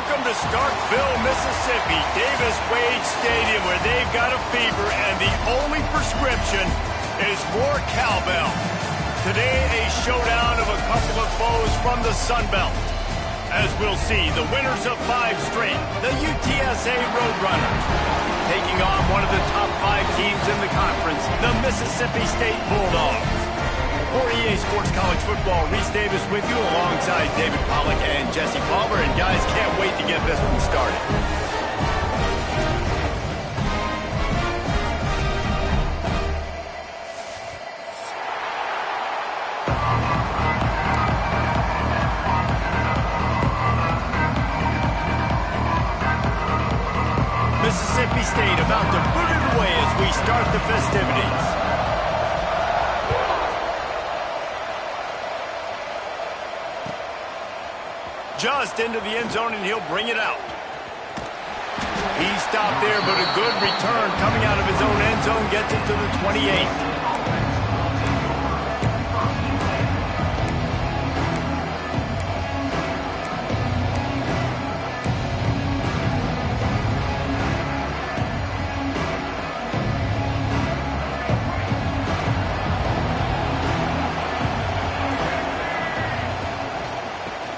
Welcome to Starkville, Mississippi, Davis Wade Stadium, where they've got a fever, and the only prescription is more cowbell. Today, a showdown of a couple of foes from the Sun Belt. As we'll see, the winners of 5 straight, the UTSA Roadrunners, taking on one of the top 5 teams in the conference, the Mississippi State Bulldogs. For EA Sports College Football, Reese Davis with you alongside David Pollack and Jesse Palmer. And guys, can't wait to get this one started. Mississippi State about to boot it away as we start the festivities. Just into the end zone, and he'll bring it out. He stopped there, but a good return coming out of his own end zone gets it to the 28.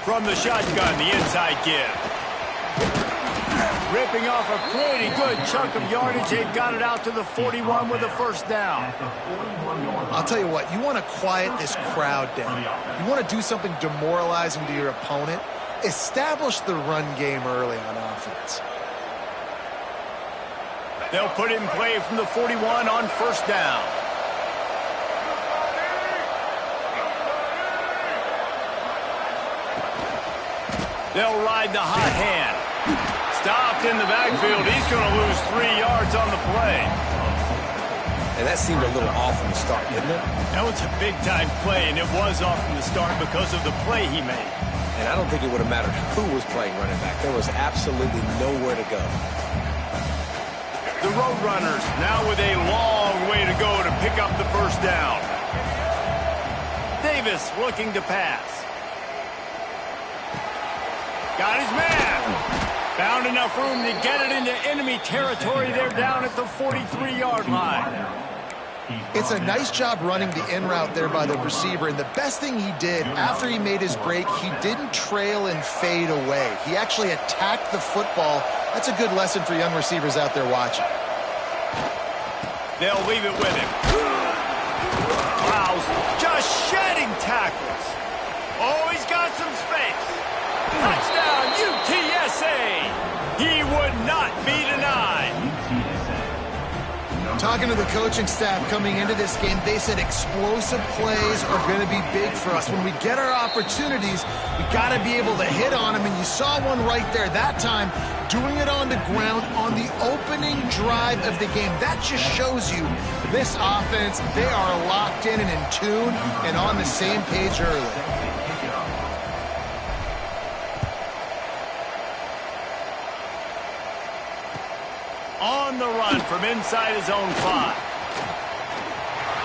From the shotgun, the inside give. Ripping off a pretty good chunk of yardage. They've got it out to the 41 with a first down. I'll tell you what, you want to quiet this crowd down. You want to do something demoralizing to your opponent. Establish the run game early on offense. They'll put it in play from the 41 on first down. They'll ride the hot hand. Stopped in the backfield. He's going to lose 3 yards on the play. And that seemed a little off from the start, didn't it? That was a big-time play, and it was off from the start because of the play he made. And I don't think it would have mattered who was playing running back. There was absolutely nowhere to go. The Roadrunners now with a long way to go to pick up the first down. Davis looking to pass. Got his man. Found enough room to get it into enemy territory. They're down at the 43-yard line. It's a nice job running the in route there by the receiver. And the best thing he did after he made his break, he didn't trail and fade away. He actually attacked the football. That's a good lesson for young receivers out there watching. They'll leave it with him. Wow, just shedding tackles. Oh, he's got some space. Touchdown, UTSA! He would not be denied. Talking to the coaching staff coming into this game, they said explosive plays are going to be big for us. When we get our opportunities, we got to be able to hit on them, and you saw one right there that time, doing it on the ground on the opening drive of the game. That just shows you this offense, they are locked in and in tune and on the same page early. On the run from inside his own 5.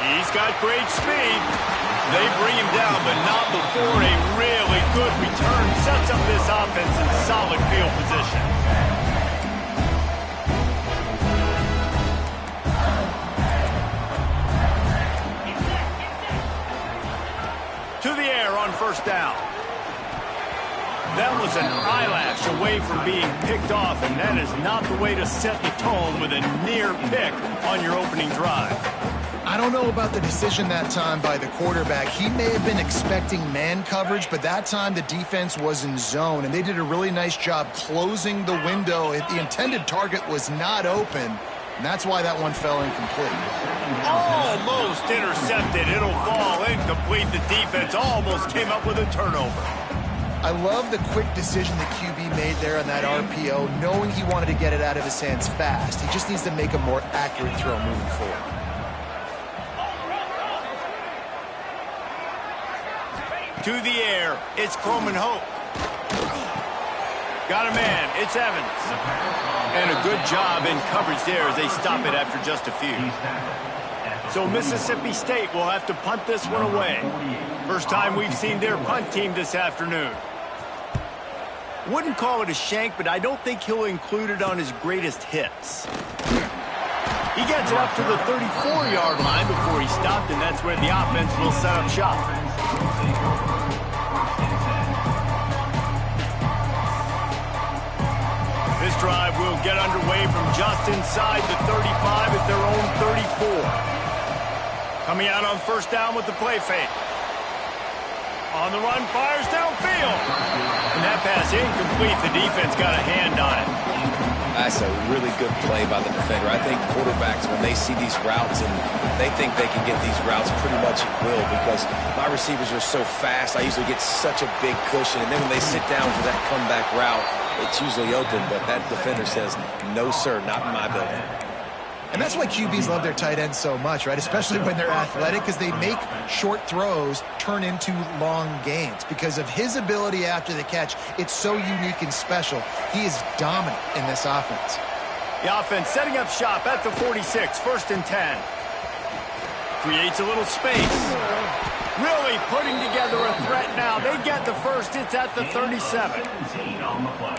He's got great speed. They bring him down, but not before a really good return sets up this offense in solid field position. To the air on first down. That was an eyelash away from being picked off, and that is not the way to set the tone with a near pick on your opening drive. I don't know about the decision that time by the quarterback. He may have been expecting man coverage, but that time the defense was in zone, and they did a really nice job closing the window. The intended target was not open, and that's why that one fell incomplete. Almost intercepted. It'll fall incomplete. The defense almost came up with a turnover. I love the quick decision the QB made there on that RPO, knowing he wanted to get it out of his hands fast. He just needs to make a more accurate throw moving forward. To the air, it's Coleman Hope. Got a man, it's Evans. And a good job in coverage there as they stop it after just a few. So Mississippi State will have to punt this one away. First time we've seen their punt team this afternoon. Wouldn't call it a shank, but I don't think he'll include it on his greatest hits. He gets it up to the 34-yard line before he stopped, and that's where the offense will set up shop. This drive will get underway from just inside the 35 at their own 34. Coming out on first down with the play fake. On the run, fires downfield. And that pass incomplete. The defense got a hand on it. That's a really good play by the defender. I think quarterbacks, when they see these routes and they think they can get these routes pretty much at will, because my receivers are so fast, I usually get such a big cushion. And then when they sit down for that comeback route, it's usually open. But that defender says, no, sir, not in my building. And that's why QBs love their tight ends so much, right? Especially when they're athletic, because they make short throws turn into long gains. Because of his ability after the catch, it's so unique and special. He is dominant in this offense. The offense setting up shop at the 46, 1st and 10. Creates a little space. Really putting together a threat now. They get the first. It's at the 37.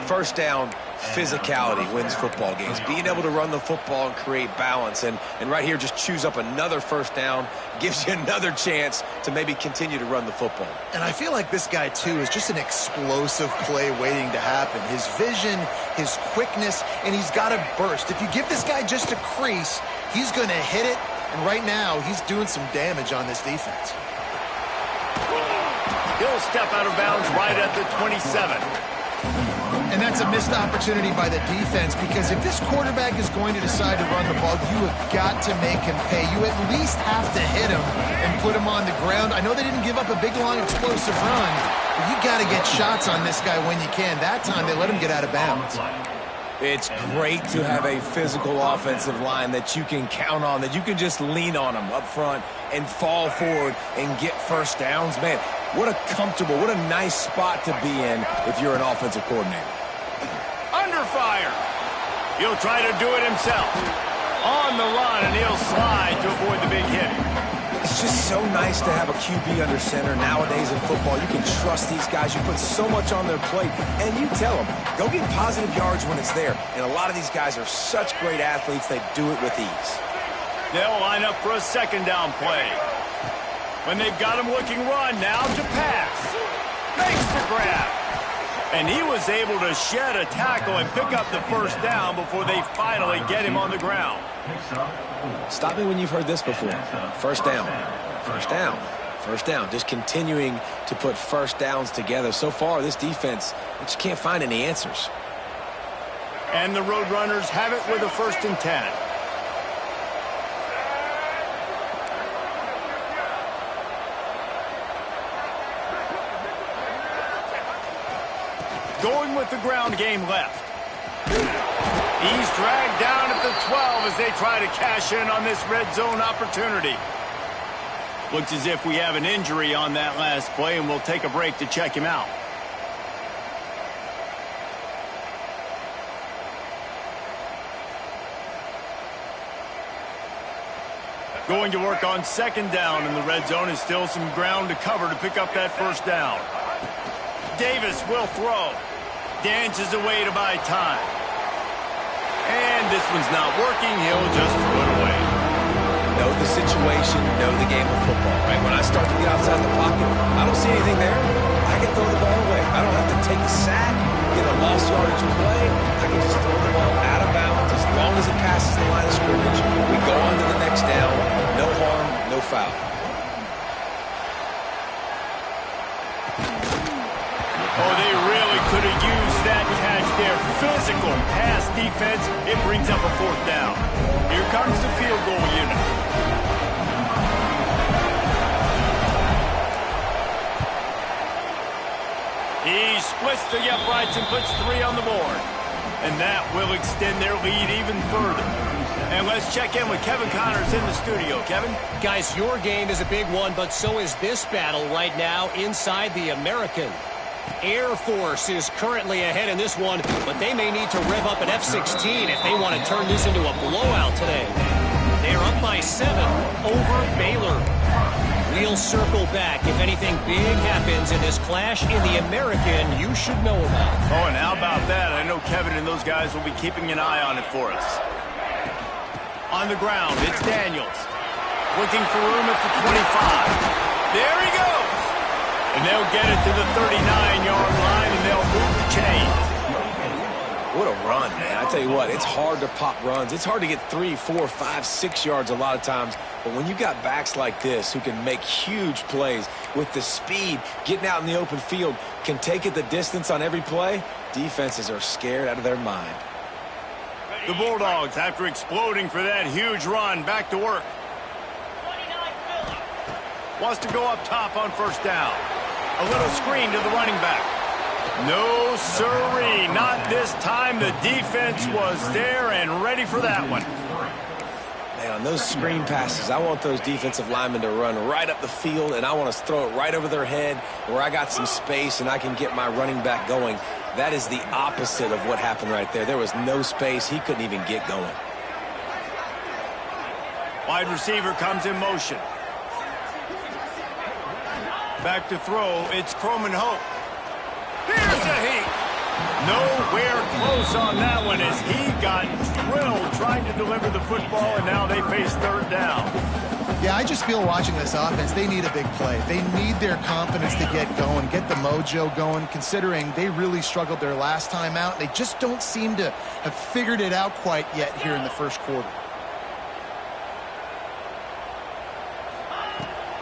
First down, physicality wins football games. Being able to run the football and create balance. And right here, just choose up another first down. Gives you another chance to maybe continue to run the football. And I feel like this guy, too, is just an explosive play waiting to happen. His vision, his quickness, and he's got a burst. If you give this guy just a crease, he's going to hit it. And right now, he's doing some damage on this defense. He'll step out of bounds right at the 27. And that's a missed opportunity by the defense, because if this quarterback is going to decide to run the ball, you have got to make him pay. You at least have to hit him and put him on the ground. I know they didn't give up a big, long, explosive run, but you got to get shots on this guy when you can. That time, they let him get out of bounds. It's great to have a physical offensive line that you can count on, that you can just lean on them up front and fall forward and get first downs. Man, what a comfortable, what a nice spot to be in if you're an offensive coordinator. Under fire. He'll try to do it himself. On the run, and he'll slide to avoid the big hit. It's just so nice to have a QB under center nowadays in football. You can trust these guys. You put so much on their plate, and you tell them, go get positive yards when it's there. And a lot of these guys are such great athletes, they do it with ease. They'll line up for a second down play. When they've got him looking run, now to pass. Makes the grab. And he was able to shed a tackle and pick up the first down before they finally get him on the ground. Stop me when you've heard this before. First down, first down, first down. Just continuing to put first downs together. So far, this defense, they just can't find any answers. And the Roadrunners have it with a 1st and 10. Going with the ground game left. He's dragged down at the 12 as they try to cash in on this red zone opportunity. Looks as if we have an injury on that last play, and we'll take a break to check him out. Going to work on second down in the red zone, and still some ground to cover to pick up that first down. Davis will throw. Dances away to buy time. And this one's not working. He'll just throw it away. Know the situation, know the game of football, right? When I start to get outside the pocket, I don't see anything there. I can throw the ball away. I don't have to take a sack, get a lost yardage play. I can just throw the ball out of bounds as long as it passes the line of scrimmage. We go on to the next down. No harm, no foul. Oh, they really could have used that catch there. Physical pass defense. It brings up a 4th down. Here comes the field goal unit. He splits the uprights and puts 3 on the board. And that will extend their lead even further. And let's check in with Kevin Connors in the studio. Kevin? Guys, your game is a big one, but so is this battle right now inside the American. Air Force is currently ahead in this one, but they may need to rev up an F-16 if they want to turn this into a blowout today. They're up by 7 over Baylor. We'll circle back. If anything big happens in this clash in the American, you should know about. Oh, and how about that? I know Kevin and those guys will be keeping an eye on it for us. On the ground, it's Daniels. Looking for room at the 25. There he goes. And they'll get it to the 39-yard line, and they'll move the chains. What a run, man. I tell you what, it's hard to pop runs. It's hard to get 3, 4, 5, 6 yards a lot of times. But when you got backs like this who can make huge plays with the speed, getting out in the open field, can take it the distance on every play, defenses are scared out of their mind. The Bulldogs, after exploding for that huge run, back to work. Wants to go up top on first down. A little screen to the running back. No, sirree, not this time. The defense was there and ready for that one. Man, on those screen passes, I want those defensive linemen to run right up the field, and I want to throw it right over their head where I got some space and I can get my running back going. That is the opposite of what happened right there. There was no space. He couldn't even get going. Wide receiver comes in motion. Back to throw, it's Croman Hope. Here's a heat. Nowhere close on that one as he got drilled trying to deliver the football, and now they face third down. Yeah, I just feel watching this offense, they need a big play. They need their confidence to get going, get the mojo going, considering they really struggled their last time out. They just don't seem to have figured it out quite yet here in the first quarter.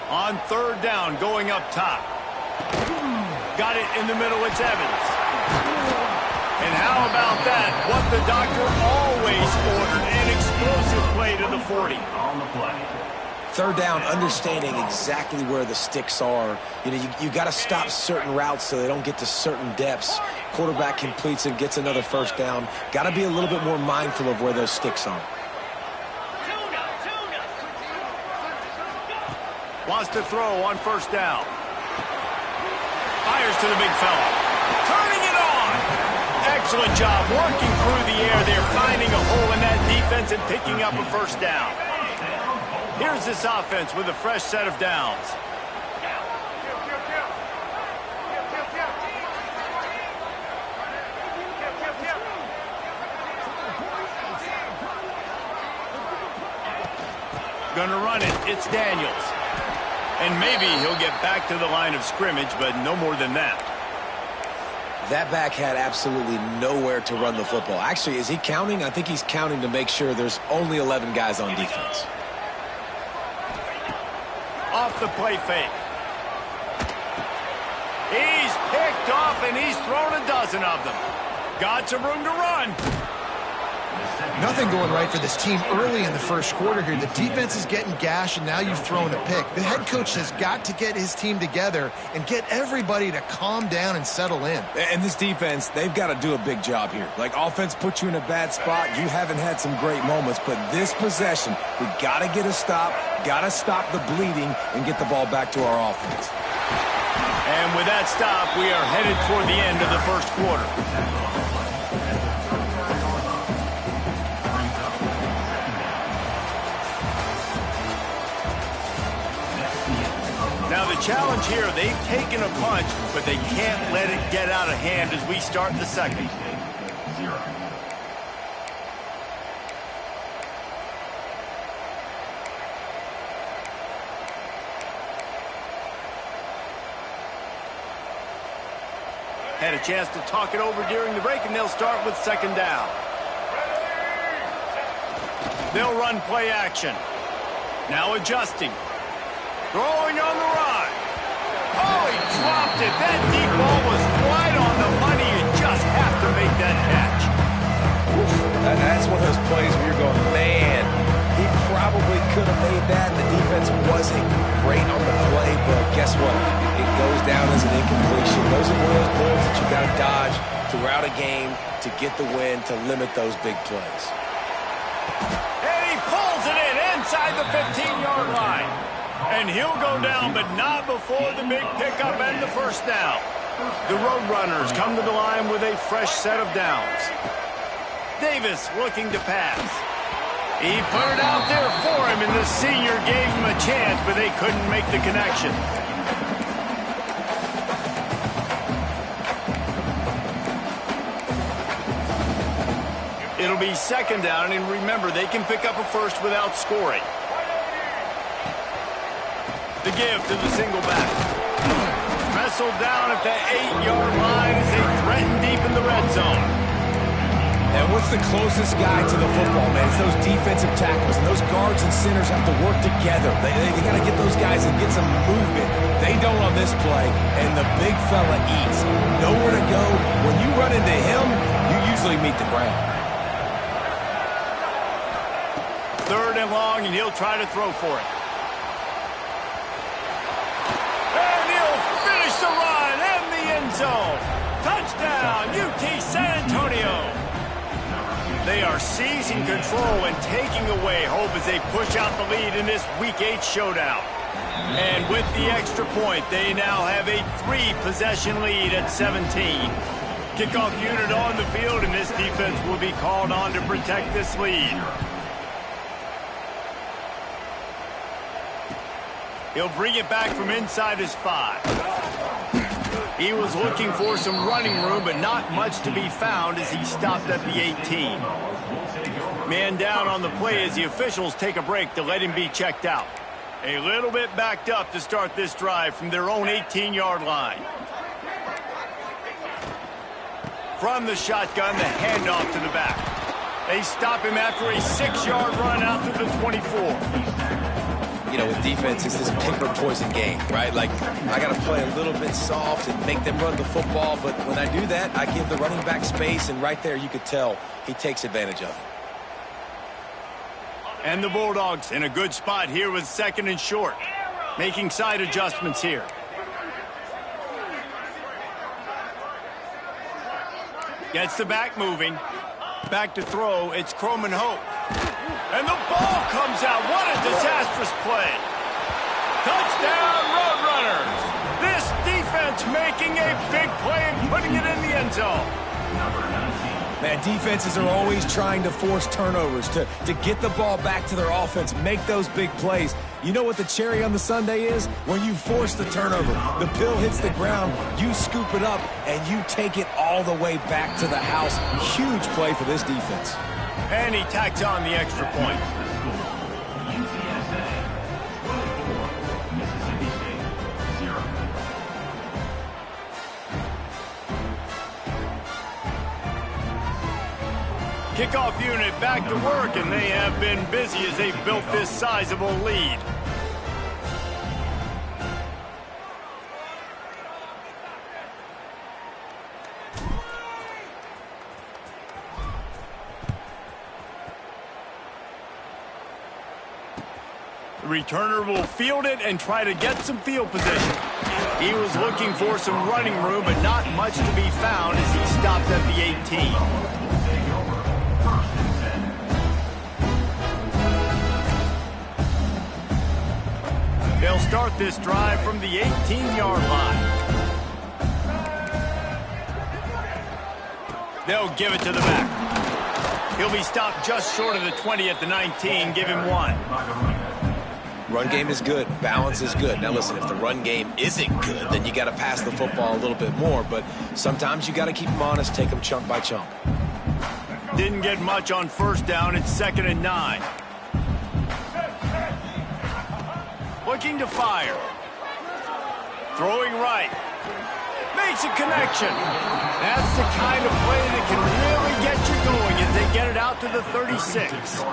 On third down, going up top. Got it in the middle, it's Evans. And how about that? What the doctor always ordered, an explosive play to the 40. On the play. Third down, understanding exactly where the sticks are. You know, you got to stop certain routes so they don't get to certain depths. Quarterback completes and gets another first down. Got to be a little bit more mindful of where those sticks are. Wants to throw on first down. Fires to the big fella. Turning it on. Excellent job working through the air there, finding a hole in that defense and picking up a first down. Here's this offense with a fresh set of downs. Gonna run it. It's Daniels. And maybe he'll get back to the line of scrimmage, but no more than that. That back had absolutely nowhere to run the football. Actually, is he counting? I think he's counting to make sure there's only 11 guys on defense. Off the play fake. He's picked off, and he's thrown a dozen of them. Got some room to run. Nothing going right for this team early in the first quarter here. The defense is getting gashed, and now you've thrown a pick. The head coach has got to get his team together and get everybody to calm down and settle in. And this defense, they've got to do a big job here. Like, offense puts you in a bad spot. You haven't had some great moments, but this possession, we got to get a stop, got to stop the bleeding, and get the ball back to our offense. And with that stop, we are headed toward the end of the first quarter. Now the challenge here, they've taken a punch, but they can't let it get out of hand as we start the second. Had a chance to talk it over during the break, and they'll start with second down. They'll run play action. Now adjusting. Throwing on the run. Oh, he dropped it. That deep ball was right on the money. You just have to make that catch. That's one of those plays where you're going, man, he probably could have made that. The defense wasn't great on the play, but guess what? It goes down as an incompletion. Those are one of those balls that you got to dodge throughout a game to get the win, to limit those big plays. And he pulls it in inside the 15-yard line. And he'll go down, but not before the big pickup and the first down. The Roadrunners come to the line with a fresh set of downs. Davis looking to pass. He put it out there for him, and the senior gave him a chance, but they couldn't make the connection. It'll be second down, and remember, they can pick up a first without scoring. The give to the single back. Wrestled down at the 8-yard line as they threaten deep in the red zone. And what's the closest guy to the football, man? It's those defensive tackles, and those guards and centers have to work together. They got to get those guys and get some movement. They don't on this play, and the big fella eats. Nowhere to go. When you run into him, you usually meet the ground. Third and long, and he'll try to throw for it. And he'll finish the run in the end zone. Touchdown, UT San Antonio. They are seizing control and taking away hope as they push out the lead in this Week 8 showdown. And with the extra point, they now have a 3-possession lead at 17. Kickoff unit on the field, and this defense will be called on to protect this lead. He'll bring it back from inside his 5. He was looking for some running room, but not much to be found as he stopped at the 18. Man down on the play as the officials take a break to let him be checked out. A little bit backed up to start this drive from their own 18-yard line. From the shotgun, the handoff to the back. They stop him after a 6-yard run out to the 24. You know, with defense, it's this pick or poison game, right? Like, I got to play a little bit soft and make them run the football, but when I do that, I give the running back space, and right there you could tell he takes advantage of it. And the Bulldogs in a good spot here with second and short, making side adjustments here. Gets the back moving. Back to throw, it's Croman Hope. And the ball comes out. What a disastrous play. Touchdown, Roadrunners. This defense making a big play and putting it in the end zone. Man, defenses are always trying to force turnovers to get the ball back to their offense, make those big plays. You know what the cherry on the sundae is? When you force the turnover, the pill hits the ground, you scoop it up, and you take it all the way back to the house. Huge play for this defense. And he tacks on the extra point. Kickoff unit back to work, and they have been busy as they've built this sizable lead. The returner will field it and try to get some field position. He was looking for some running room, but not much to be found as he stopped at the 18. They'll start this drive from the 18-yard line. They'll give it to the back. He'll be stopped just short of the 20 at the 19. Give him 1. Run game is good. Balance is good. Now, listen, if the run game isn't good, then you got to pass the football a little bit more. But sometimes you got to keep them honest, take them chunk by chunk. Didn't get much on first down. It's 2nd and 9. Looking to fire. Throwing right. Makes a connection. That's the kind of play that can really get you going as they get it out to the 36.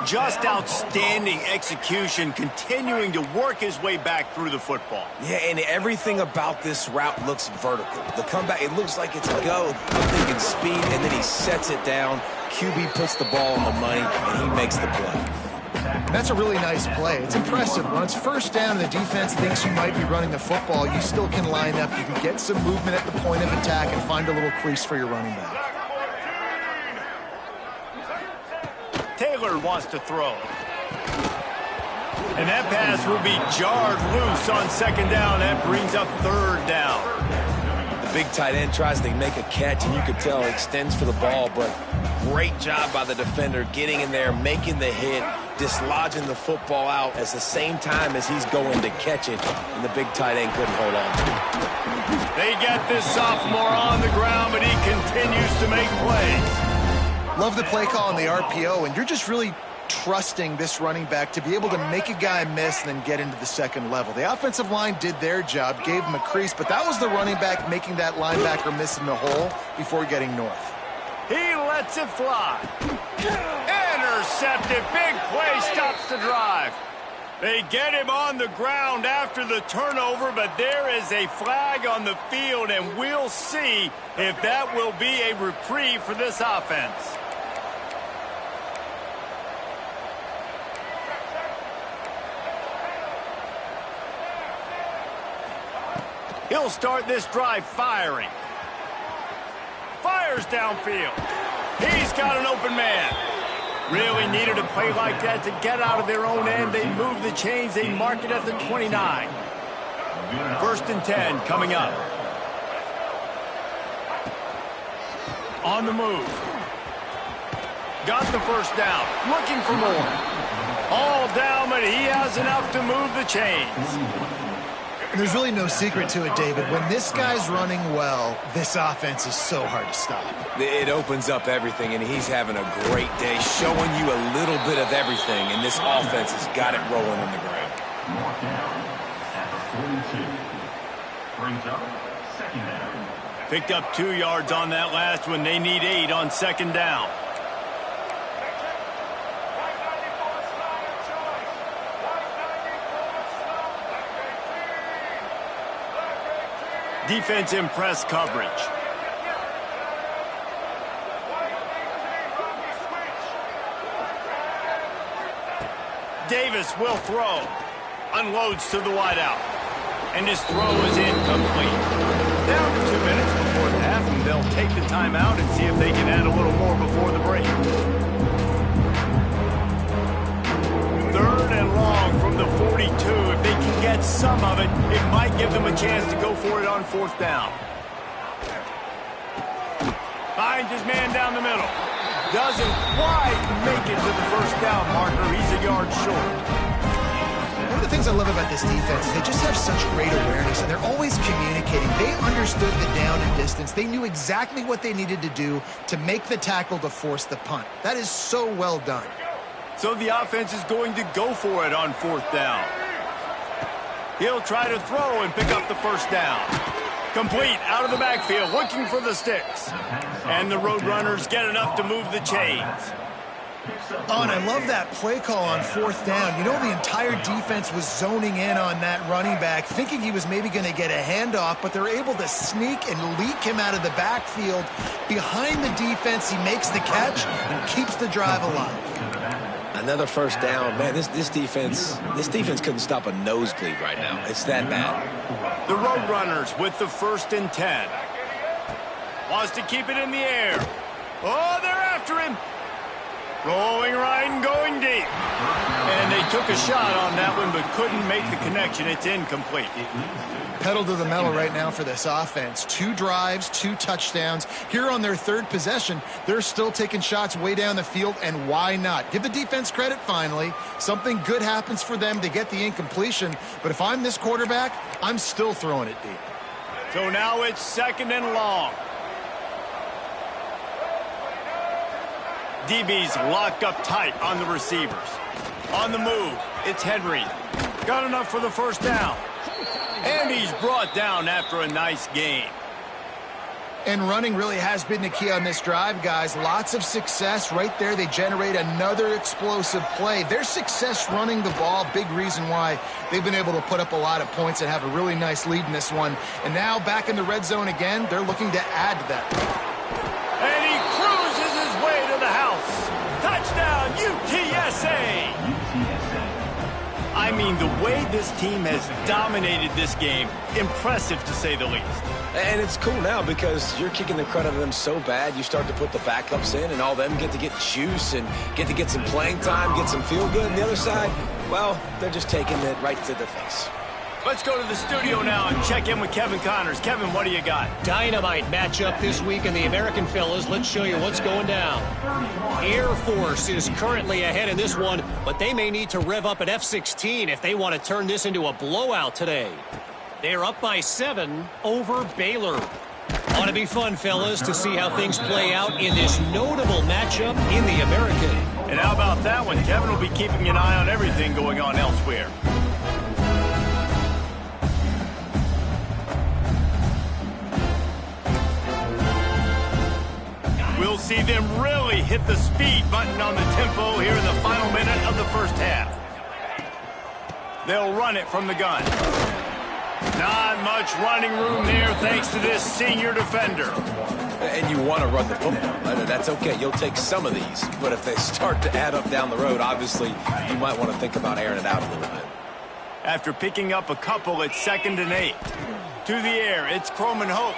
Just outstanding execution, continuing to work his way back through the football. Yeah, and everything about this route looks vertical. The comeback, it looks like it's a go. I'm thinking speed, and then he sets it down. QB puts the ball on the money, and he makes the play. That's a really nice play. It's impressive. When it's first down and the defense thinks you might be running the football, you still can line up. You can get some movement at the point of attack and find a little crease for your running back. Taylor wants to throw. And that pass will be jarred loose on 2nd down. That brings up 3rd down. The big tight end tries to make a catch, and you could tell he extends for the ball, but Great job by the defender getting in there, making the hit, dislodging the football out at the same time as he's going to catch it, and the big tight end couldn't hold on to it. They get this sophomore on the ground, but he continues to make plays. Love the play call on the RPO, and you're just really trusting this running back to be able to make a guy miss and then get into the second level. The offensive line did their job, gave him a crease, but that was the running back making that linebacker miss in the hole before getting north. He lets it fly. Intercepted. Big play stops the drive. They get him on the ground after the turnover, but there is a flag on the field, and we'll see if that will be a reprieve for this offense. He'll start this drive firing. Fires downfield. He's got an open man. Really needed a play like that to get out of their own end. They move the chains. They mark it at the 29. 1st and 10 coming up. On the move. Got the first down. Looking for more. All down, but he has enough to move the chains. There's really no secret to it, David. When this guy's running well, this offense is so hard to stop. It opens up everything, and he's having a great day, showing you a little bit of everything, and this offense has got it rolling on the ground. Picked up 2 yards on that last one. They need 8 on 2nd down. Defense in press coverage. Davis will throw. Unloads to the wideout. And his throw is incomplete. Down to 2 minutes before the half, and they'll take the timeout and see if they can add a little more before the break. 3rd and long from the 42. If they can get some of it, it might give them a chance to go for it on 4th down. Finds his man down the middle. Doesn't quite make it to the 1st down marker. He's a yard short. One of the things I love about this defense is they just have such great awareness, and they're always communicating. They understood the down and distance. They knew exactly what they needed to do to make the tackle to force the punt. That is so well done. So the offense is going to go for it on 4th down. He'll try to throw and pick up the 1st down. Complete out of the backfield, looking for the sticks. And the Roadrunners get enough to move the chains. Oh, and I love that play call on 4th down. You know, the entire defense was zoning in on that running back, thinking he was maybe going to get a handoff, but they're able to sneak and leak him out of the backfield. Behind the defense, he makes the catch and keeps the drive alive. Another 1st down. Man, this defense couldn't stop a nosebleed right now. It's that bad. The Roadrunners with the 1st and 10. Wants to keep it in the air. Oh, they're after him. Rolling right and going deep. And they took a shot on that one, but couldn't make the connection. It's incomplete. Pedal to the metal right now for this offense. 2 drives, 2 touchdowns. Here on their 3rd possession, they're still taking shots way down the field, and why not? Give the defense credit finally. Something good happens for them to get the incompletion, but if I'm this quarterback, I'm still throwing it deep. So now it's 2nd and long. DB's locked up tight on the receivers. On the move, it's Henry. Got enough for the 1st down. And he's brought down after a nice gain. And running really has been the key on this drive, guys. Lots of success right there. They generate another explosive play. Their success running the ball, big reason why they've been able to put up a lot of points and have a really nice lead in this one. And now back in the red zone again, they're looking to add to that. And he cruises his way to the house. Touchdown, UTSA! I mean, the way this team has dominated this game, impressive to say the least. And it's cool now because you're kicking the crud out of them so bad, you start to put the backups in, and all them get to get juice and get some playing time, get some feel good. And the other side, well, they're just taking it right to the face. Let's go to the studio now and check in with Kevin Connors. Kevin, what do you got? Dynamite matchup this week in the American, fellas. Let's show you what's going down. Air Force is currently ahead in this one, but they may need to rev up an F-16 if they want to turn this into a blowout today. They're up by 7 over Baylor. Ought to be fun, fellas, to see how things play out in this notable matchup in the American. And how about that one? Kevin will be keeping an eye on everything going on elsewhere. We'll see them really hit the speed button on the tempo here in the final minute of the first half. They'll run it from the gun. Not much running room there thanks to this senior defender. And you want to run the football. That's okay. You'll take some of these. But if they start to add up down the road, obviously, you might want to think about airing it out a little bit. After picking up a couple, it's 2nd and 8. To the air, it's Croman Hope.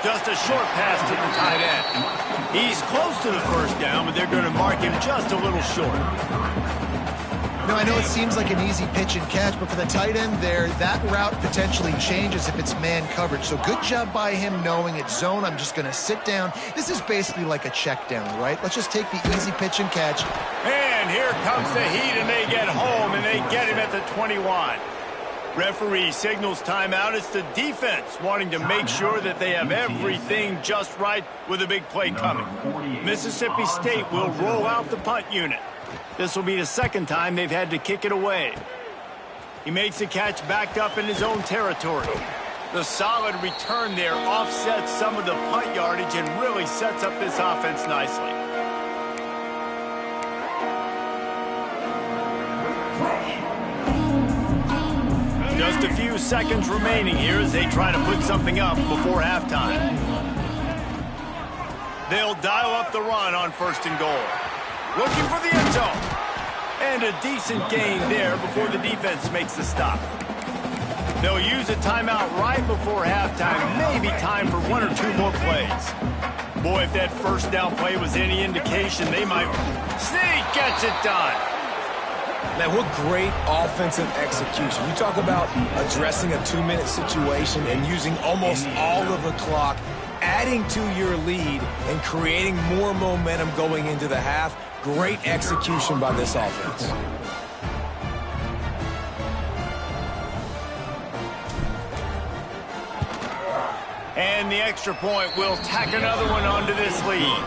Just a short pass to the tight end. He's close to the first down, but they're going to mark him just a little short. Now, I know it seems like an easy pitch and catch, but for the tight end there, that route potentially changes if it's man coverage. So good job by him knowing it's zone. I'm just going to sit down. This is basically like a check down, right? Let's just take the easy pitch and catch. And here comes the heat, and they get home, and they get him at the 21. Referee signals timeout. It's the defense wanting to make sure that they have everything just right with a big play coming. Mississippi State will roll out the punt unit. This will be the second time they've had to kick it away. He makes the catch backed up in his own territory. The solid return there offsets some of the punt yardage and really sets up this offense nicely. Just a few seconds remaining here as they try to put something up before halftime. They'll dial up the run on 1st and goal. Looking for the end zone. And a decent gain there before the defense makes the stop. They'll use a timeout right before halftime. Maybe time for 1 or 2 more plays. Boy, if that first down play was any indication, they might... Sneak gets it done. Man, what great offensive execution. You talk about addressing a 2-minute situation and using almost all of the clock, adding to your lead and creating more momentum going into the half. Great execution by this offense. And the extra point will tack another one onto this lead.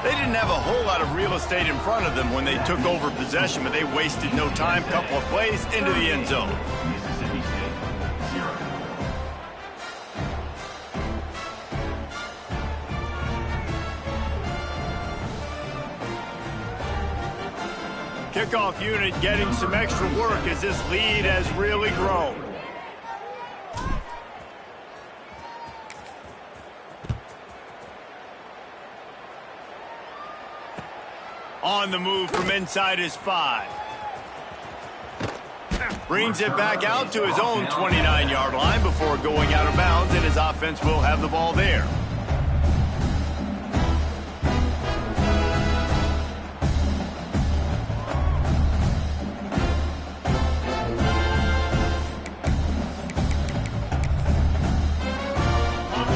They didn't have a whole lot of real estate in front of them when they took over possession, but they wasted no time. Couple of plays into the end zone. Kickoff unit getting some extra work as this lead has really grown. On the move from inside his 5. Brings it back out to his own 29-yard line before going out of bounds, and his offense will have the ball there.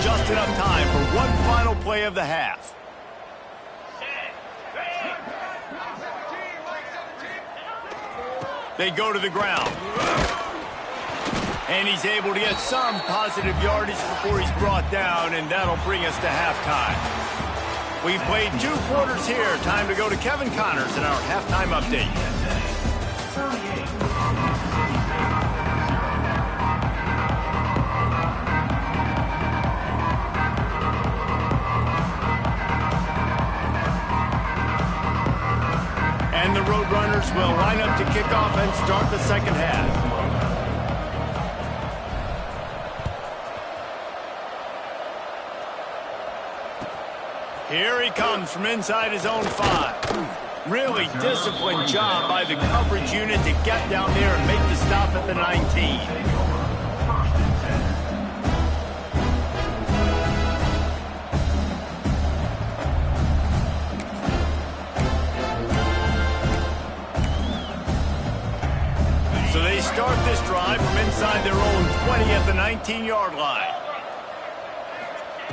Just enough time for one final play of the half. They go to the ground. And he's able to get some positive yardage before he's brought down, and that'll bring us to halftime. We've played 2 quarters here. Time to go to Kevin Connors in our halftime update. And the Roadrunners will line up to kick off and start the second half. Here he comes from inside his own 5. Really disciplined job by the coverage unit to get down there and make the stop at the 19. start this drive from inside their own 20 at the 19-yard line.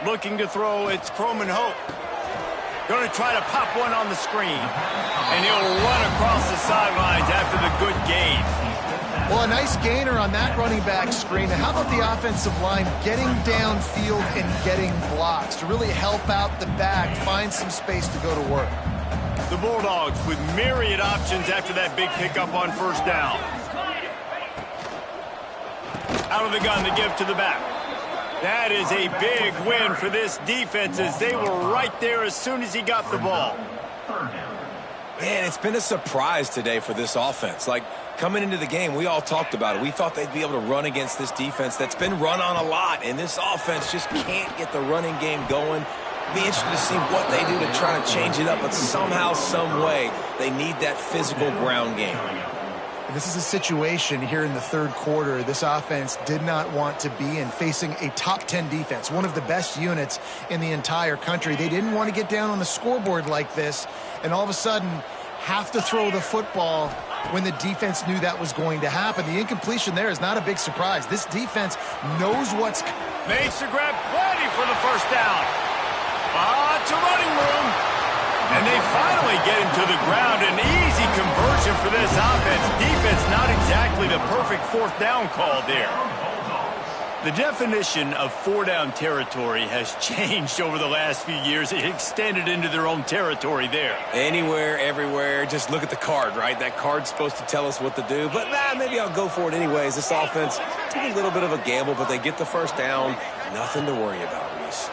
Looking to throw, it's Croman Hope. Going to try to pop one on the screen. And he'll run across the sidelines after the good gain. Well, a nice gainer on that running back screen. How about the offensive line getting downfield and getting blocks to really help out the back, find some space to go to work? The Bulldogs with myriad options after that big pickup on first down. Out of the gun to give to the back. That is a big win for this defense as they were right there as soon as he got the ball. Man, it's been a surprise today for this offense. Like, coming into the game, we all talked about it. We thought they'd be able to run against this defense that's been run on a lot, and this offense just can't get the running game going. Be interested to see what they do to try to change it up, but somehow, some way, they need that physical ground game. This is a situation here in the third quarter this offense did not want to be in, facing a top 10 defense, one of the best units in the entire country. They didn't want to get down on the scoreboard like this and all of a sudden have to throw the football when the defense knew that was going to happen. The incompletion there is not a big surprise. This defense knows what's... Makes the grab plenty for the first down. It's a running room. And they finally get him to the ground. An easy conversion for this offense. Defense not exactly the perfect fourth down call there. The definition of four-down territory has changed over the last few years. It extended into their own territory there. Anywhere, everywhere. Just look at the card, right? That card's supposed to tell us what to do. But maybe I'll go for it anyways. This offense took a little bit of a gamble, but they get the first down. Nothing to worry about, Reese.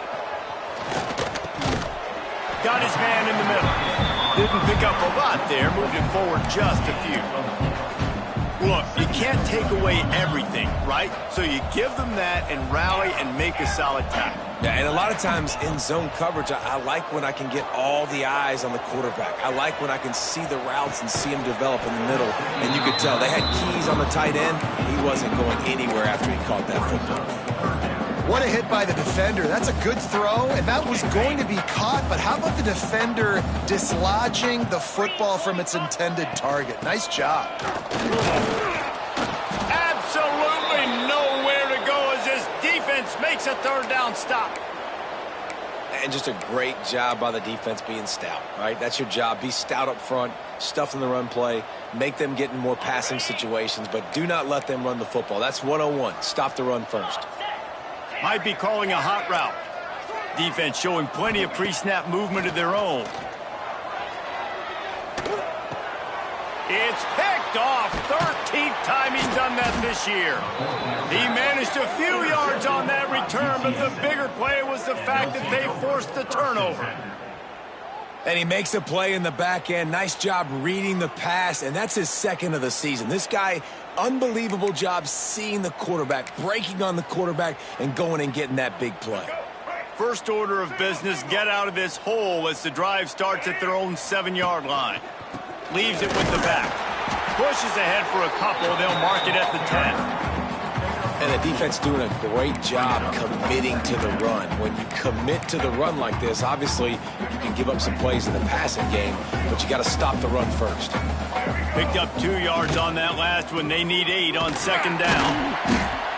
Got his man in the middle. Didn't pick up a lot there. Moved it forward just a few. Look, you can't take away everything, right? So you give them that and rally and make a solid tackle. Yeah, and a lot of times in zone coverage, I like when I can get all the eyes on the quarterback. I like when I can see the routes and see him develop in the middle. And you could tell they had keys on the tight end. He wasn't going anywhere after he caught that football. What a hit by the defender. That's a good throw, and that was going to be caught, but how about the defender dislodging the football from its intended target? Nice job. Absolutely nowhere to go as this defense makes a third down stop. And just a great job by the defense being stout, right? That's your job. Be stout up front, stuff in the run play, make them get in more passing situations, but do not let them run the football. That's 101. Stop the run first. Might be calling a hot route. Defense showing plenty of pre-snap movement of their own. It's picked off. 13th time he's done that this year. He managed a few yards on that return, but the bigger play was the fact that they forced the turnover. And he makes a play in the back end. Nice job reading the pass, and that's his second of the season. This guy, unbelievable job seeing the quarterback, breaking on the quarterback, and going and getting that big play. First order of business, get out of this hole as the drive starts at their own 7-yard line. Leaves it with the back. Pushes ahead for a couple. They'll mark it at the 10. And the defense doing a great job committing to the run. When you commit to the run like this, obviously you can give up some plays in the passing game, but you got to stop the run first. Picked up 2 yards on that last one. They need 8 on second down.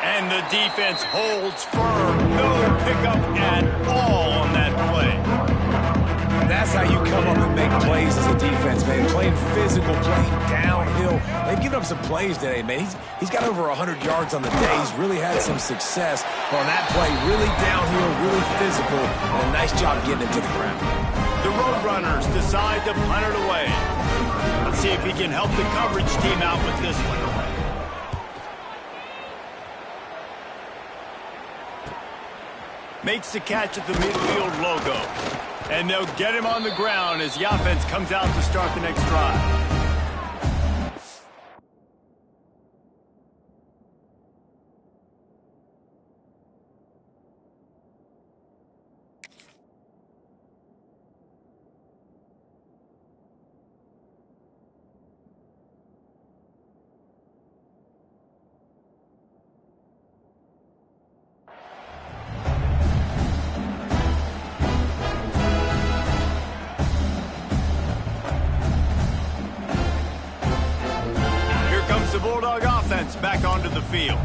And the defense holds firm. No pickup at all on that play. That's how you come up and make plays as a defense, man. Playing physical, playing downhill. They've given up some plays today, man. He's got over 100 yards on the day. He's really had some success on that play. Really downhill, really physical, and a nice job getting it to the ground. The Roadrunners decide to punt it away. Let's see if he can help the coverage team out with this one. Makes the catch at the midfield logo. And they'll get him on the ground as the offense comes out to start the next drive. Bulldog offense back onto the field.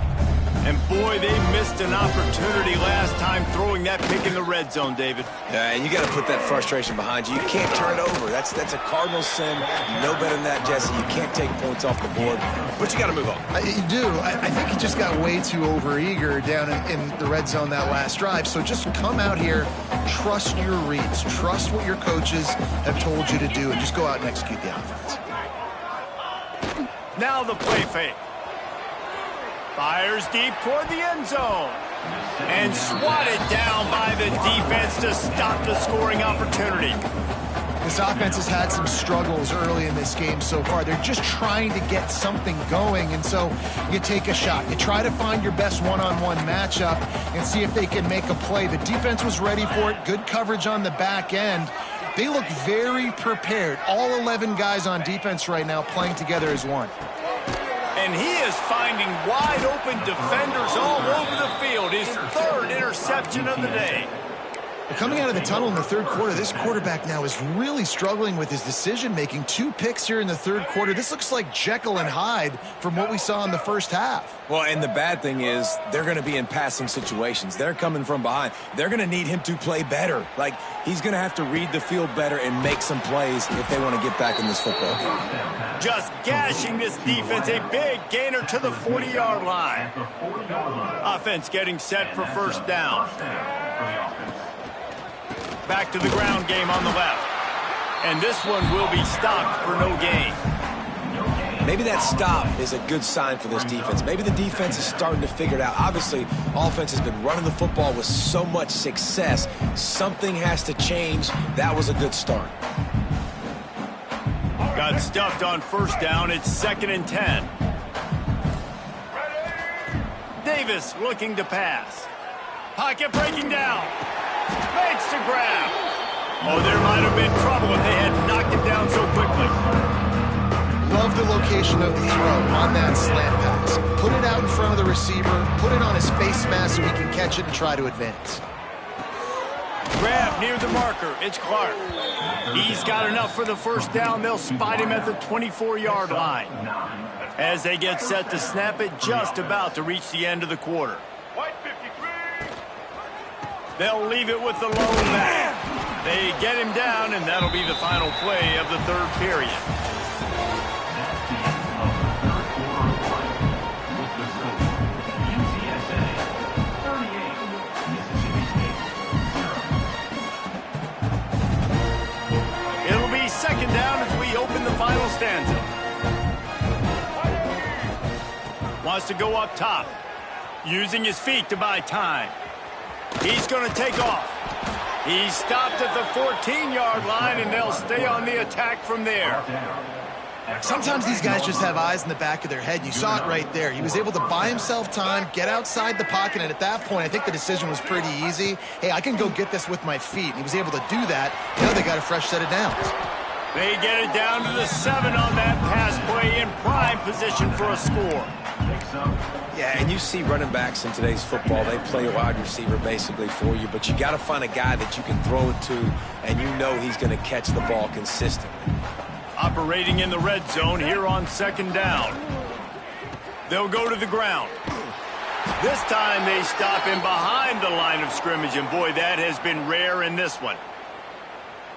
And boy, they missed an opportunity last time throwing that pick in the red zone, David. Yeah, and you got to put that frustration behind you. You can't turn it over. That's a cardinal sin. You know better than that, Jesse. You can't take points off the board, but you got to move on. You do. I think he just got way too overeager down in the red zone that last drive. So just come out here, trust your reads, trust what your coaches have told you to do, and just go out and execute the offense. Now the play fake. Fires deep toward the end zone. And swatted down by the defense to stop the scoring opportunity. This offense has had some struggles early in this game so far. They're just trying to get something going, and so you take a shot. You try to find your best one-on-one matchup and see if they can make a play. The defense was ready for it. Good coverage on the back end. They look very prepared. All 11 guys on defense right now playing together as one. And he is finding wide-open defenders all over the field. His third interception of the day. Coming out of the tunnel in the third quarter, this quarterback now is really struggling with his decision-making. 2 picks here in the third quarter. This looks like Jekyll and Hyde from what we saw in the first half. Well, and the bad thing is they're going to be in passing situations. They're coming from behind. They're going to need him to play better. Like, he's going to have to read the field better and make some plays if they want to get back in this football game. Just gashing this defense. A big gainer to the 40-yard line. Offense getting set for first down. Back to the ground game on the left. And this one will be stopped for no gain. Maybe that stop is a good sign for this defense. Maybe the defense is starting to figure it out. Obviously, offense has been running the football with so much success. Something has to change. That was a good start. Got stuffed on first down. It's 2nd and 10. Davis looking to pass. Pocket breaking down. Makes the grab. Oh, there might have been trouble if they had knocked it down so quickly. Love the location of the throw on that slant pass. Put it out in front of the receiver. Put it on his face mask so he can catch it and try to advance. Grab near the marker. It's Clark. He's got enough for the first down. They'll spot him at the 24-yard line. As they get set to snap it, just about to reach the end of the quarter. They'll leave it with the lone back. They get him down, and that'll be the final play of the third period. It'll be 2nd down as we open the final stanza. Wants to go up top, using his feet to buy time. He's going to take off. He's stopped at the 14-yard line, and they'll stay on the attack from there. Sometimes these guys just have eyes in the back of their head. You saw it right there. He was able to buy himself time, get outside the pocket, and at that point, I think the decision was pretty easy. Hey, I can go get this with my feet. And he was able to do that. Now they got a fresh set of downs. They get it down to the 7 on that pass play in prime position for a score. Yeah, and you see running backs in today's football, they play a wide receiver basically for you, but you got to find a guy that you can throw it to, and you know he's going to catch the ball consistently. Operating in the red zone here on 2nd down. They'll go to the ground. This time they stop him behind the line of scrimmage, and boy, that has been rare in this one.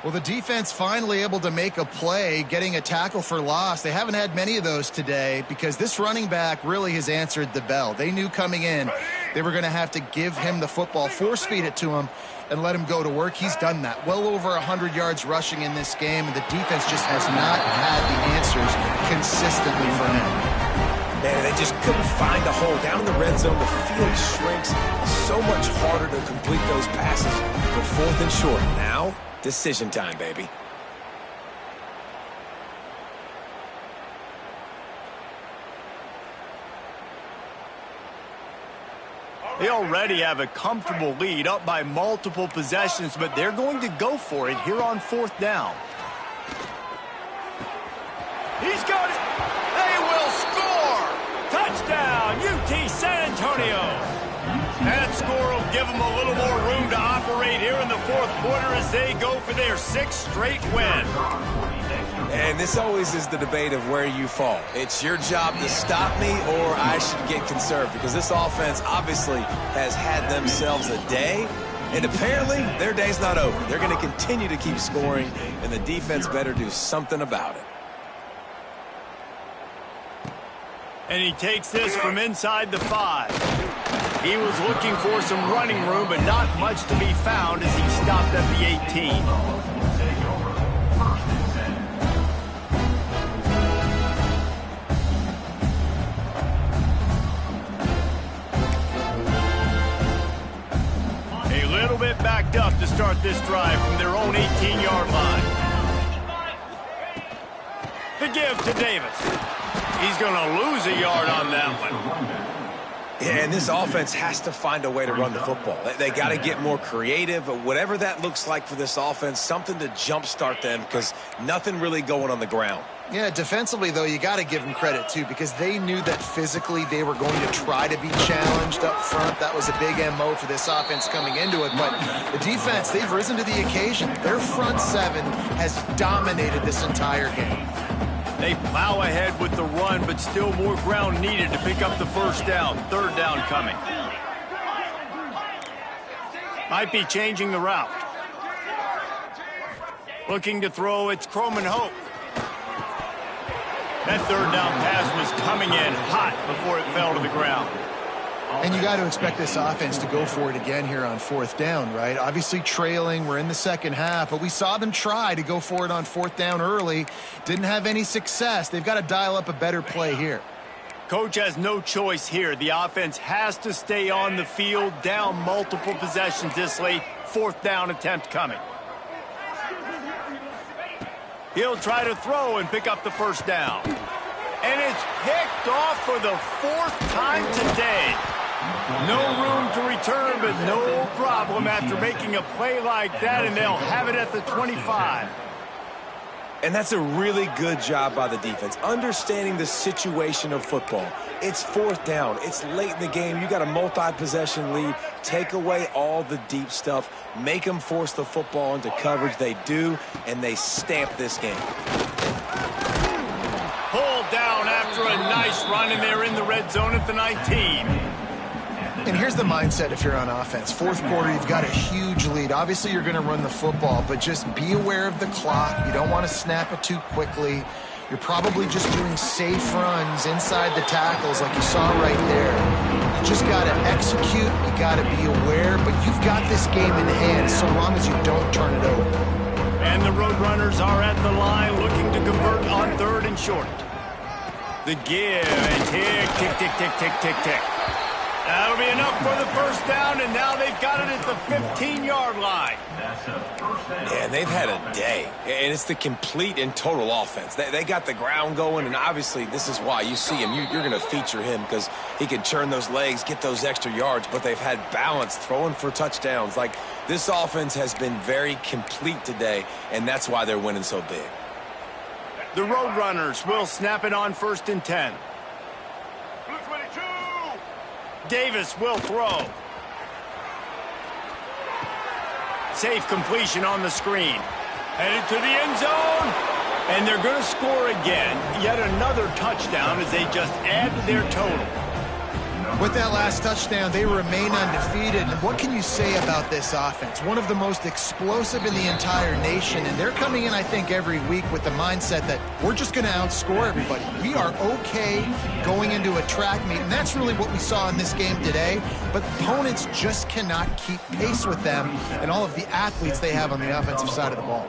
Well, the defense finally able to make a play, getting a tackle for loss. They haven't had many of those today because this running back really has answered the bell. They knew coming in they were going to have to give him the football, force feed it to him, and let him go to work. He's done that. Well over 100 yards rushing in this game, and the defense just has not had the answers consistently for him. Man, they just couldn't find a hole. Down in the red zone, the field shrinks. So much harder to complete those passes. But 4th and short. Now, decision time, baby. They already have a comfortable lead, up by multiple possessions, but they're going to go for it here on 4th down. He's got it. They will score. Touchdown, UT San Antonio. That score will give them a little more room to operate here in the 4th quarter as they go for their 6th straight win. And And this always is the debate of where you fall. It's your job to stop me, or I should get conserved, because this offense obviously has had themselves a day, and apparently their day's not over. They're going to continue to keep scoring, and the defense better do something about it. And he takes this from inside the 5. He was looking for some running room, but not much to be found as he stopped at the 18. Bit backed up to start this drive from their own 18-yard line. The give to Davis. He's going to lose a yard on that one. Yeah, and this offense has to find a way to run the football. They got to get more creative, but whatever that looks like for this offense, something to jumpstart them, because nothing really going on the ground. Yeah, defensively, though, you got to give them credit, too, because they knew that physically they were going to try to be challenged up front. That was a big MO for this offense coming into it. But the defense, they've risen to the occasion. Their front 7 has dominated this entire game. They plow ahead with the run, but still more ground needed to pick up the first down. Third down coming. Might be changing the route. Looking to throw, it's Croman Hope. That third down pass was coming in hot before it fell to the ground. And you got to expect this offense to go for it again here on 4th down, right? Obviously trailing, we're in the second half, but we saw them try to go for it on 4th down early. Didn't have any success. They've got to dial up a better play here. Coach has no choice here. The offense has to stay on the field, down multiple possessions this late. 4th down attempt coming. He'll try to throw and pick up the first down. And it's picked off for the 4th time today. No room to return, but no problem after making a play like that, and they'll have it at the 25. And that's a really good job by the defense, understanding the situation of football. It's 4th down. It's late in the game. You got a multi-possession lead. Take away all the deep stuff. Make them force the football into coverage. They do, and they stamp this game. Pulled down after a nice run, and they're in the red zone at the 19. And here's the mindset if you're on offense. 4th quarter, you've got a huge lead. Obviously, you're going to run the football, but just be aware of the clock. You don't want to snap it too quickly. You're probably just doing safe runs inside the tackles like you saw right there. You just got to execute. You got to be aware, but you've got this game in hand so long as you don't turn it over. And the Roadrunners are at the line looking to convert on 3rd and short. The give, and tick, tick, tick, tick, tick, tick, tick. That'll be enough for the first down, and now they've got it at the 15-yard line. Yeah, they've had a day, and it's the complete and total offense. They got the ground going, and obviously this is why you see him. You're going to feature him because he can churn those legs, get those extra yards, but they've had balance, throwing for touchdowns. Like, this offense has been very complete today, and that's why they're winning so big. The Roadrunners will snap it on 1st and 10. Davis will throw. Safe completion on the screen. Headed to the end zone. And they're going to score again. Yet another touchdown as they just add to their total. With that last touchdown, they remain undefeated. And what can you say about this offense? One of the most explosive in the entire nation. And they're coming in, I think, every week with the mindset that we're just going to outscore everybody. We are okay going into a track meet. And that's really what we saw in this game today. But opponents just cannot keep pace with them and all of the athletes they have on the offensive side of the ball.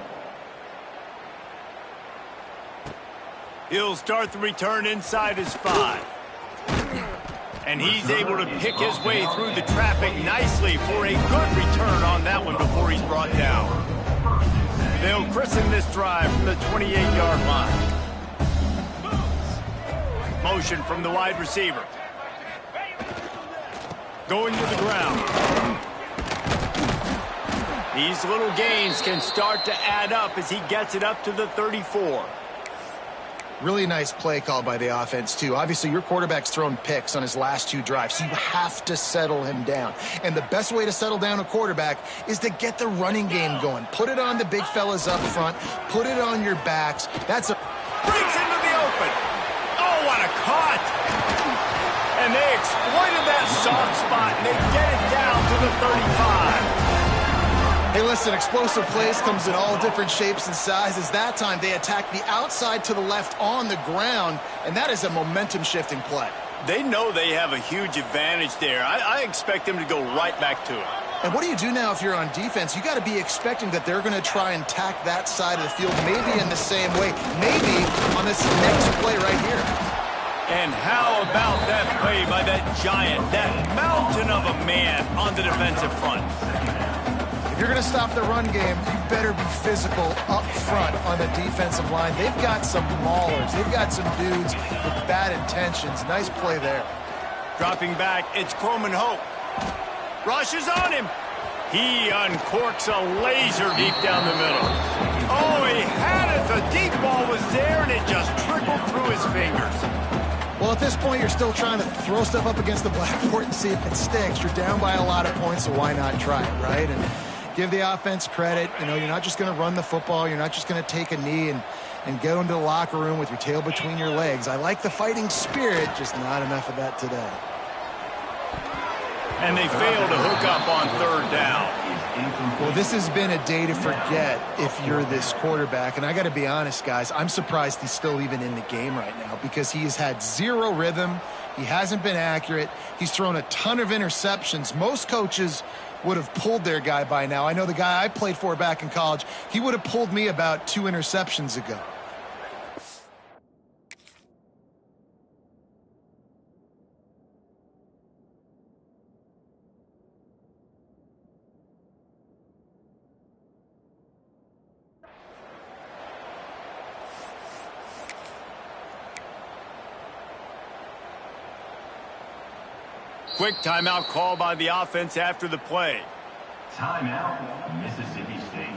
He'll start the return inside his 5. And he's able to pick his way through the traffic nicely for a good return on that one before he's brought down. They'll christen this drive from the 28-yard line. Motion from the wide receiver. Going to the ground. These little gains can start to add up as he gets it up to the 34. Really nice play call by the offense, too. Obviously, your quarterback's thrown picks on his last 2 drives, so you have to settle him down. And the best way to settle down a quarterback is to get the running game going. Put it on the big fellas up front. Put it on your backs. That's a... Breaks into the open. Oh, what a cut. And they exploited that soft spot, and they get it down to the 35. Hey, listen, explosive plays comes in all different shapes and sizes. That time, they attacked the outside to the left on the ground, and that is a momentum-shifting play. They know they have a huge advantage there. I expect them to go right back to it. And what do you do now if you're on defense? You got to be expecting that they're going to try and tack that side of the field, maybe in the same way, maybe on this next play right here. And how about that play by that giant, that mountain of a man on the defensive front? If you're going to stop the run game, you better be physical up front on the defensive line. They've got some maulers. They've got some dudes with bad intentions. Nice play there. Dropping back, it's Croman Hope. Rushes on him. He uncorks a laser deep down the middle. Oh, he had it. The deep ball was there, and it just trickled through his fingers. Well, at this point, you're still trying to throw stuff up against the blackboard and see if it sticks. You're down by a lot of points, so why not try it, right? And give the offense credit. You know, you're not just going to run the football. You're not just going to take a knee and go into the locker room with your tail between your legs. I like the fighting spirit, just not enough of that today. And they fail to hook up on 3rd down. Well, this has been a day to forget if you're this quarterback. And I got to be honest, guys, I'm surprised he's still even in the game right now because he has had 0 rhythm. He hasn't been accurate. He's thrown a ton of interceptions. Most coaches would have pulled their guy by now. I know the guy I played for back in college, he would have pulled me about 2 interceptions ago. Quick timeout call by the offense after the play. Timeout, Mississippi State.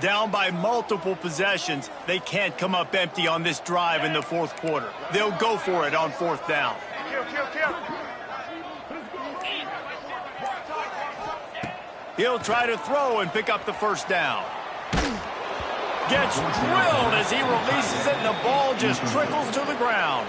Down by multiple possessions, they can't come up empty on this drive in the 4th quarter. They'll go for it on 4th down. He'll try to throw and pick up the 1st down. Gets drilled as he releases it, and the ball just trickles to the ground.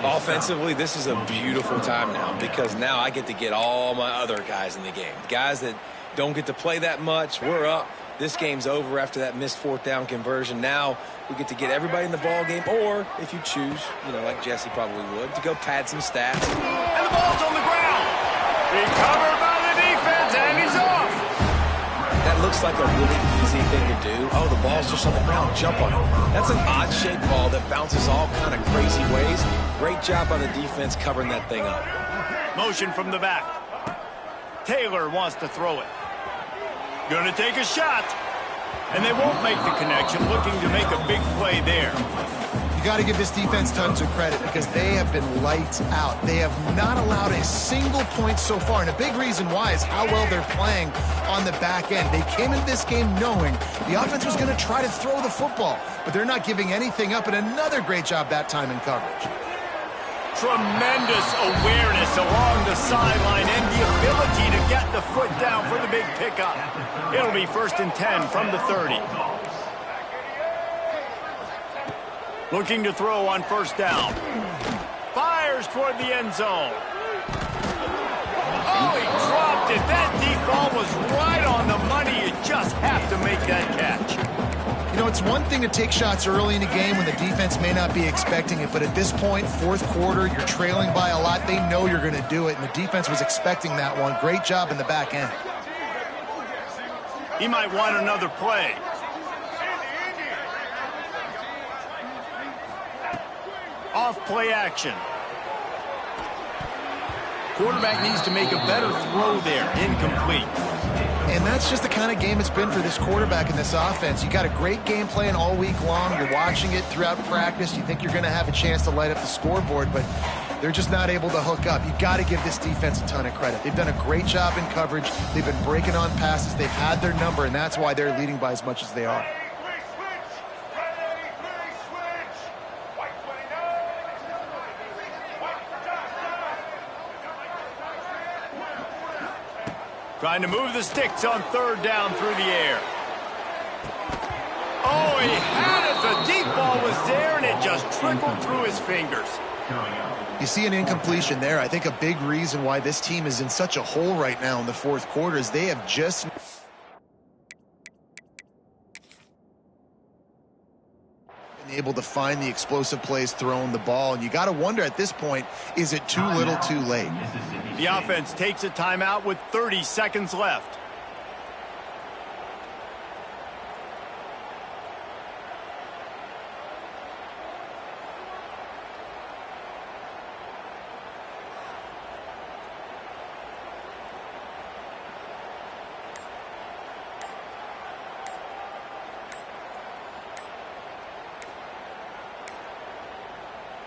Offensively, this is a beautiful time now because now I get to get all my other guys in the game. Guys that don't get to play that much, we're up. This game's over after that missed 4th down conversion. Now we get to get everybody in the ball game, or if you choose, you know, like Jesse probably would, to go pad some stats. And the ball's on the ground. Recovered by the defense, and he's off. That looks like a really easy thing to do. Oh, the ball's just on the ground. Jump on it. That's an odd-shaped ball that bounces all kind of crazy ways. Great job on the defense covering that thing up. Motion from the back. Taylor wants to throw it. Going to take a shot. And they won't make the connection, looking to make a big play there. You got to give this defense tons of credit because they have been lights out. They have not allowed a single point so far, and a big reason why is how well they're playing on the back end. They came into this game knowing the offense was going to try to throw the football, but they're not giving anything up, and another great job that time in coverage. Tremendous awareness along the sideline and the ability to get the foot down for the big pickup. It'll be 1st and 10 from the 30. Looking to throw on 1st down. Fires toward the end zone. Oh, he dropped it. That deep ball was right on the money. You just have to make that catch. You know, it's one thing to take shots early in the game when the defense may not be expecting it, but at this point, 4th quarter, you're trailing by a lot. They know you're going to do it, and the defense was expecting that one. Great job in the back end. He might want another play. Off play action. Quarterback needs to make a better throw there. Incomplete. And that's just the kind of game it's been for this quarterback in this offense. You got a great game plan all week long. You're watching it throughout practice. You think you're going to have a chance to light up the scoreboard, but They're just not able to hook up. You got to give this defense a ton of credit. They've done a great job in coverage. They've been breaking on passes. They've had their number, and that's why they're leading by as much as they are. Trying to move the sticks on third down through the air. Oh, he had it. The deep ball was there, and it just trickled through his fingers. You see an incompletion there. I think a big reason why this team is in such a hole right now in the fourth quarter is they have just been able to find the explosive plays throwing the ball. And you got to wonder at this point, is it too little too late? The offense takes a timeout with 30 seconds left.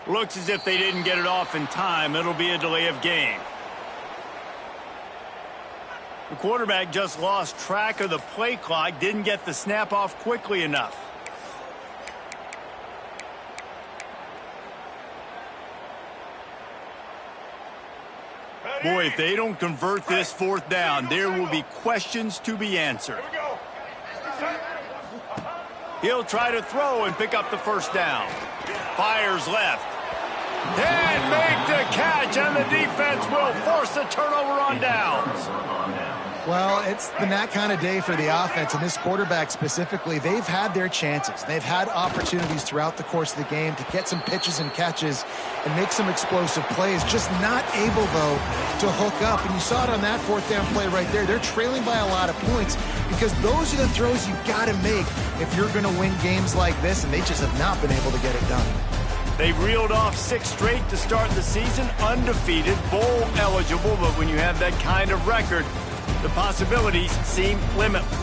Looks as if they didn't get it off in time. It'll be a delay of game. The quarterback just lost track of the play clock, didn't get the snap off quickly enough. Boy, if they don't convert this fourth down, there will be questions to be answered. He'll try to throw and pick up the first down. Fires left. And make the catch, and the defense will force the turnover on downs. Well, it's been that kind of day for the offense, and this quarterback specifically. They've had their chances. They've had opportunities throughout the course of the game to get some pitches and catches and make some explosive plays, just not able, though, to hook up. And you saw it on that fourth down play right there. They're trailing by a lot of points because those are the throws you've got to make if you're going to win games like this, and they just have not been able to get it done. They've reeled off 6 straight to start the season, undefeated, bowl eligible, but when you have that kind of record, the possibilities seem limitless.